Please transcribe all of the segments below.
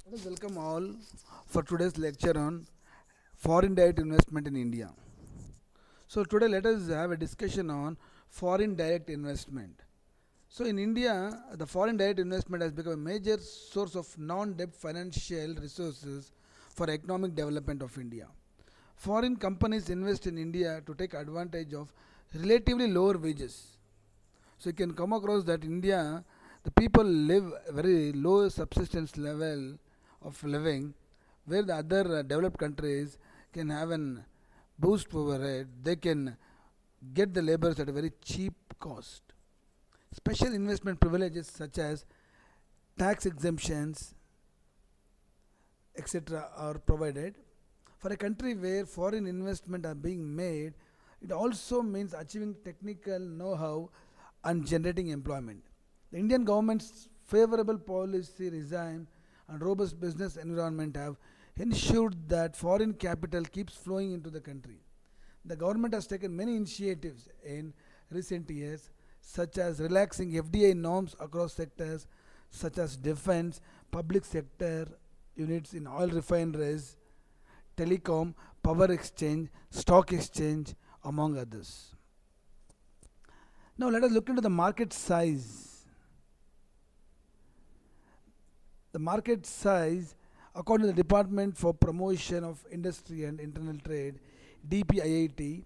Let us welcome all for today's lecture on foreign direct investment in India. So today let us have a discussion on foreign direct investment. So in India, the foreign direct investment has become a major source of non-debt financial resources for economic development of India. Foreign companies invest in India to take advantage of relatively lower wages. So you can come across that India, the people live very low subsistence level of living, where the other developed countries can have an boost over it. They can get the laborers at a very cheap cost. Special investment privileges such as tax exemptions, etc., are provided. For a country where foreign investment are being made, it also means achieving technical know-how and generating employment. The Indian government's favorable policy regime and robust business environment have ensured that foreign capital keeps flowing into the country. The government has taken many initiatives in recent years, such as relaxing FDI norms across sectors such as defense, public sector units in oil refineries, telecom, power exchange, stock exchange, among others. Now let us look into the market size. The market size, according to the Department for Promotion of Industry and Internal Trade, DPIIT,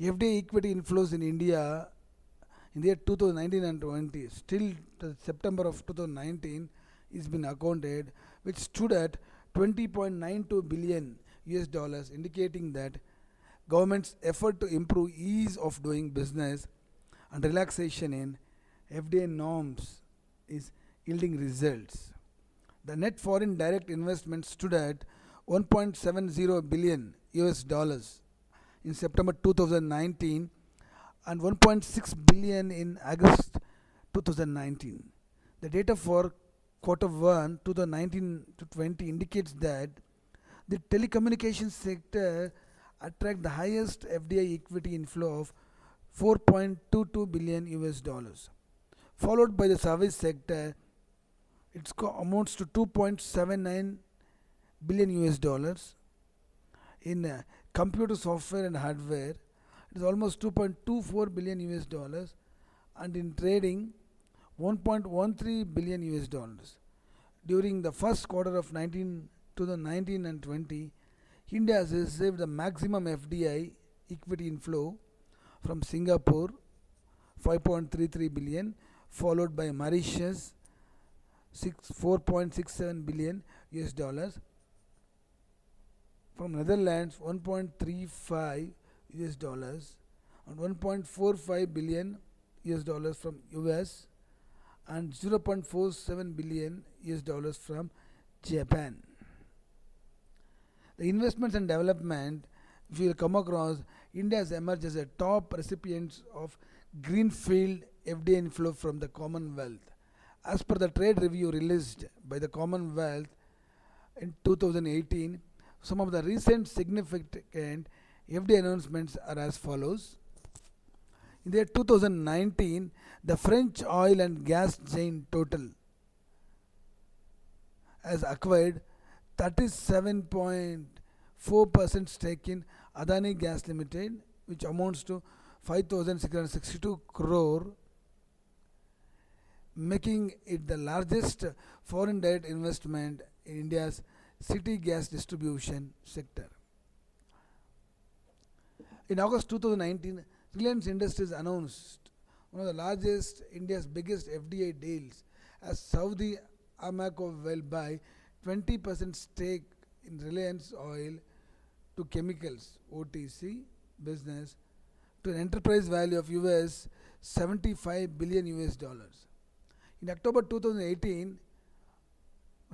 FDI equity inflows in India in the year 2019 and 20, still to September of 2019, is been accounted, which stood at 20.92 billion US dollars, indicating that government's effort to improve ease of doing business and relaxation in FDI norms is yielding results. The net foreign direct investment stood at 1.70 billion US dollars in September 2019 and 1.6 billion in August 2019. The data for quarter 1 2019 to 20 indicates that the telecommunications sector attract the highest FDI equity inflow of 4.22 billion US dollars, followed by the service sector. It amounts to 2.79 billion US dollars. In computer software and hardware, it is almost 2.24 billion US dollars, and in trading 1.13 billion US dollars. During the first quarter of 2019 and 20, India has received the maximum FDI equity inflow from Singapore 5.33 billion, followed by Mauritius 4.67 billion US dollars, from Netherlands 1.35 US dollars, and 1.45 billion US dollars from US, and 0.47 billion US dollars from Japan. The investments and development, if you will come across, India has emerged as a top recipient of greenfield FDI inflow from the Commonwealth. As per the trade review released by the Commonwealth in 2018, some of the recent significant FDI announcements are as follows. In the year 2019, the French oil and gas giant Total has acquired 37.4% stake in Adani Gas Limited, which amounts to 5,662 crore, making it the largest foreign direct investment in India's city gas distribution sector. In August 2019, Reliance Industries announced one of the largest, India's biggest FDI deals, as Saudi Aramco will buy 20% stake in Reliance Oil to Chemicals (OTC) business to an enterprise value of US 75 billion US dollars. In October 2018,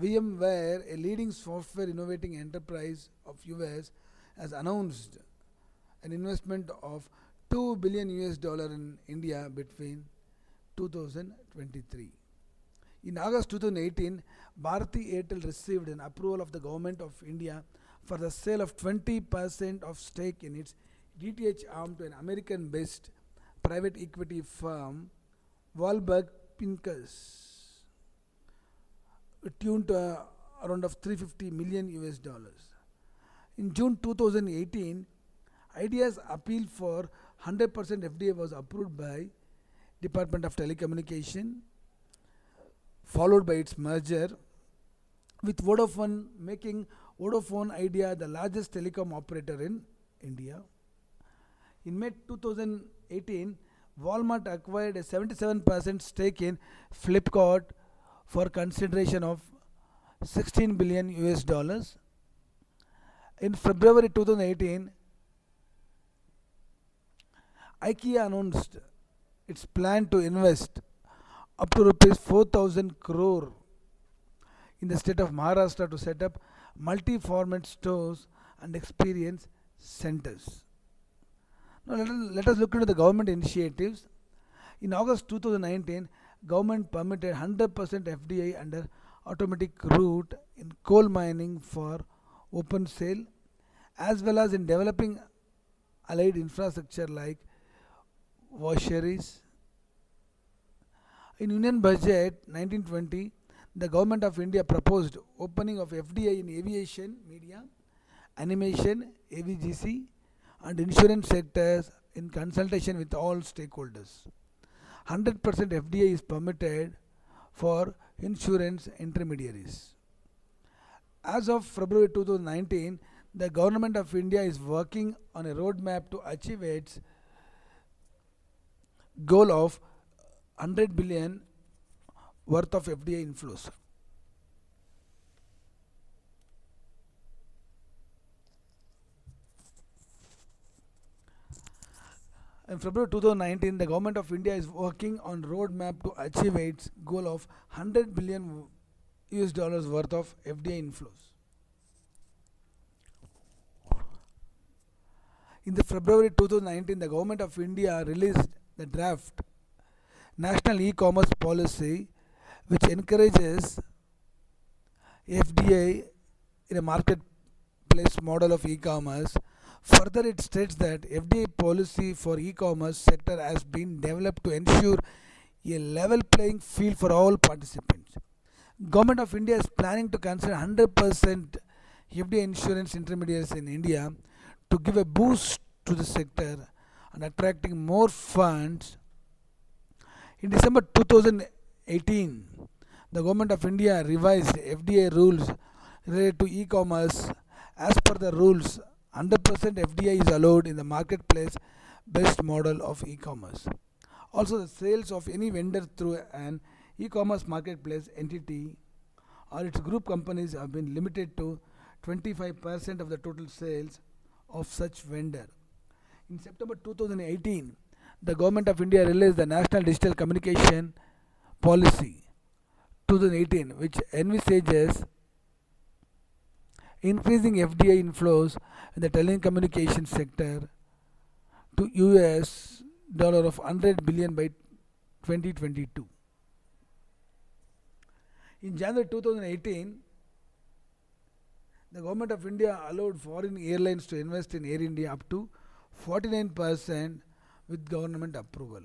VMware, a leading software innovating enterprise of US, has announced an investment of 2 billion US dollar in India between 2023. In August 2018, Bharti Airtel received an approval of the Government of India for the sale of 20% of stake in its DTH arm to an American-based private equity firm, Wahlberg Pincus, tuned to around of 350 million US dollars. In June 2018, Idea's appeal for 100% FDI was approved by Department of Telecommunication, followed by its merger with Vodafone, making Vodafone Idea the largest telecom operator in India. In May 2018, Walmart acquired a 77% stake in Flipkart for consideration of 16 billion US dollars. In February 2018, IKEA announced its plan to invest up to rupees 4,000 crore in the state of Maharashtra to set up multi-format stores and experience centers. Now let us look into the government initiatives. In August 2019, government permitted 100% FDI under automatic route in coal mining for open sale, as well as in developing allied infrastructure like washeries. In Union Budget 1920, the Government of India proposed opening of FDI in aviation, media, animation, AVGC, and insurance sectors in consultation with all stakeholders. 100% FDI is permitted for insurance intermediaries. As of February 2019, the Government of India is working on a roadmap to achieve its goal of 100 billion worth of FDI inflows. In February 2019, the Government of India is working on roadmap to achieve its goal of 100 billion US dollars worth of FDI inflows. In the February 2019, the Government of India released the draft National E-commerce Policy, which encourages FDI in a marketplace model of e-commerce. Further, it states that FDI policy for e-commerce sector has been developed to ensure a level playing field for all participants. Government of India is planning to consider 100% FDI insurance intermediaries in India to give a boost to the sector and attracting more funds. In December 2018, the Government of India revised FDI rules related to e-commerce. As per the rules, 100% FDI is allowed in the marketplace based model of e-commerce. Also, the sales of any vendor through an e-commerce marketplace entity or its group companies have been limited to 25% of the total sales of such vendor. In September 2018, the Government of India released the National Digital Communication Policy 2018, which envisages increasing FDI inflows in the telecommunication sector to US dollar of 100 billion by 2022. In January 2018, the Government of India allowed foreign airlines to invest in Air India up to 49% with government approval.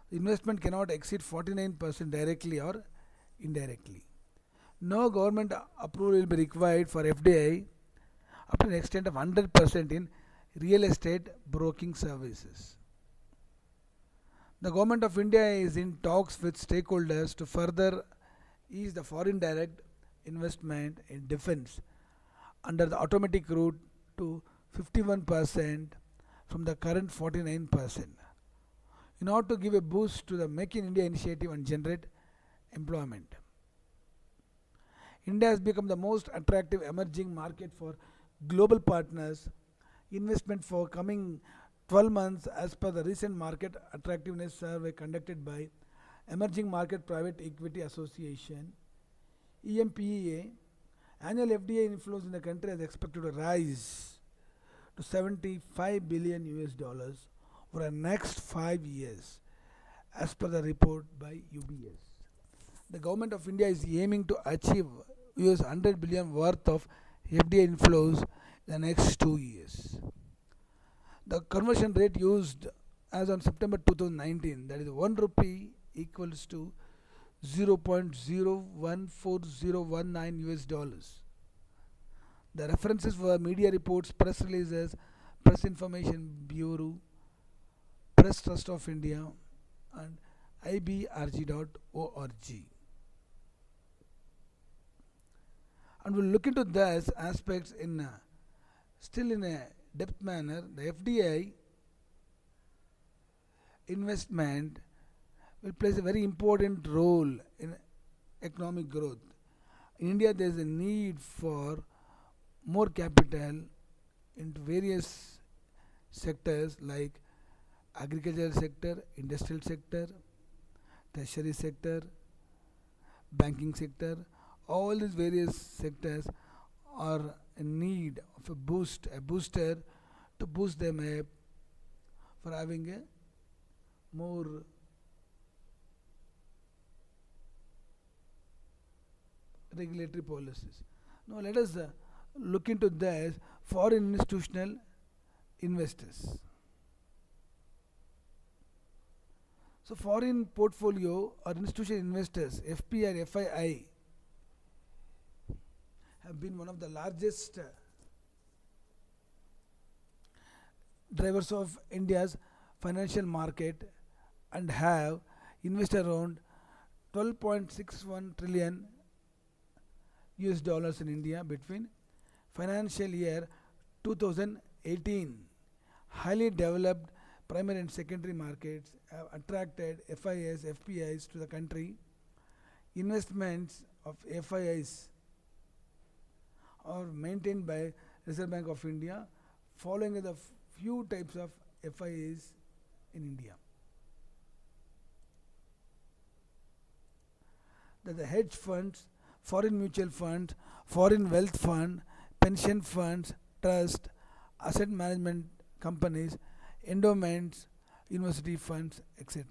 The investment cannot exceed 49% directly or indirectly. No government approval will be required for FDI up to an extent of 100% in real estate broking services. The Government of India is in talks with stakeholders to further ease the foreign direct investment in defense under the automatic route to 51% from the current 49%, in order to give a boost to the Make in India initiative and generate employment. India has become the most attractive emerging market for global partners. Investment for coming 12 months as per the recent market attractiveness survey conducted by Emerging Market Private Equity Association (EMPEA), annual FDI inflows in the country is expected to rise to 75 billion US dollars over the next 5 years, as per the report by UBS. The Government of India is aiming to achieve US 100 billion worth of FDI inflows in the next 2 years. The conversion rate used as on September 2019, that is 1 rupee equals to 0.014019 US dollars. The references were media reports, press releases, Press Information Bureau, Press Trust of India, and ibrg.org. And we'll look into these aspects in still in a depth manner. The FDI investment will play a very important role in economic growth. In India, there is a need for more capital into various sectors like agricultural sector, industrial sector, tertiary sector, banking sector. All these various sectors are in need of a booster to boost them up for having a more regulatory policies. Now let us look into this foreign institutional investors. So foreign portfolio or institutional investors, FPI and FII, have been one of the largest drivers of India's financial market and have invested around 12.61 trillion US dollars in India between financial year 2018. Highly developed primary and secondary markets have attracted FIS, FPIs to the country. Investments of FIIs are maintained by Reserve Bank of India, following the few types of FIIs in India. The hedge funds, foreign mutual funds, foreign wealth fund, pension funds, trust, asset management companies, endowments, university funds, etc.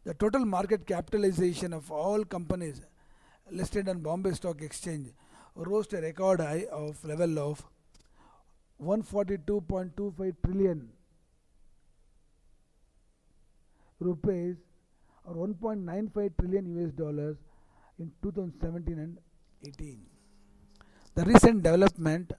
The total market capitalization of all companies listed on Bombay Stock Exchange rose to a record high of level of 142.25 trillion rupees or 1.95 trillion US dollars in 2017 and 18. The recent development